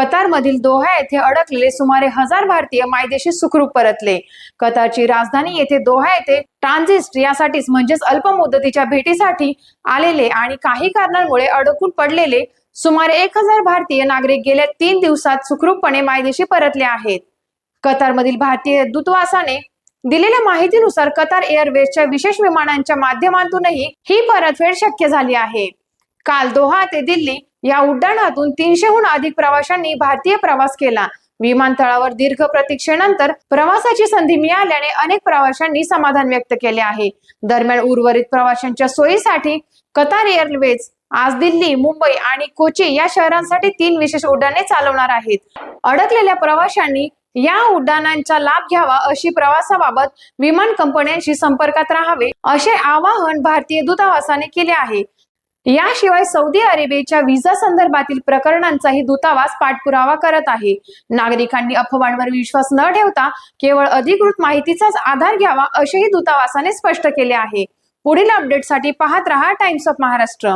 कतारमधील Doha येथे अडकलेले सुमारे 1000 भारतीय मायदेशी सुखरूप परतले। कतारची राजधानी येथे दोहा येथे ट्रान्झिट यासाठीच म्हणजेच अल्प मुदतीच्या भेटीसाठी आलेले आणि काही कारणांमुळे अडकून पडलेले सुमारे 1000 भारतीय नागरिक गेल्या 3 दिवसात सुखरूपपणे मायदेशी परतले आहेत। कतारमधील भारतीय दूतावासाने दिलेल्या माहितीनुसार कतार एअरवेजच्या विशेष विमानांच्या माध्यमातूनही ही परतफेड शक्य झाली आहे। काल दोहा ते दिल्ली या उड्डाणातून 300हून अधिक प्रवाशांनी भारतीय प्रवास केला। विमानतळावर दीर्घ प्रतीक्षेनंतर प्रवासाची संधी मिळाल्याने अनेक प्रवाशांनी समाधान व्यक्त केले आहे। दरम्यान उर्वरित प्रवाशांच्या सोयीसाठी कतार एअरवेज आज दिल्ली, मुंबई आणि कोची या शहरांसाठी 3 विशेष उड्डाणे चालवणार आहेत। अडकलेल्या प्रवाशांनी या उड्डाणांचा लाभ घ्यावा अशी प्रवासाबाबत विमान कंपन्यांशी संपर्कात राहावे असे आवाहन भारतीय दूतावासाने केले आहे। याशिवाय सौदी अरेबियाच्या व्हिसा संदर्भातील प्रकरणांचाही दूतावास पाठपुरावा करत आहे। नागरिकांनी अफवांवर विश्वास न ठेवता केवळ अधिकृत माहितीचाच आधार घ्यावा असेही दूतावासाने स्पष्ट केले आहे। पुढील अपडेटसाठी पाहत रहा टाइम्स ऑफ महाराष्ट्र।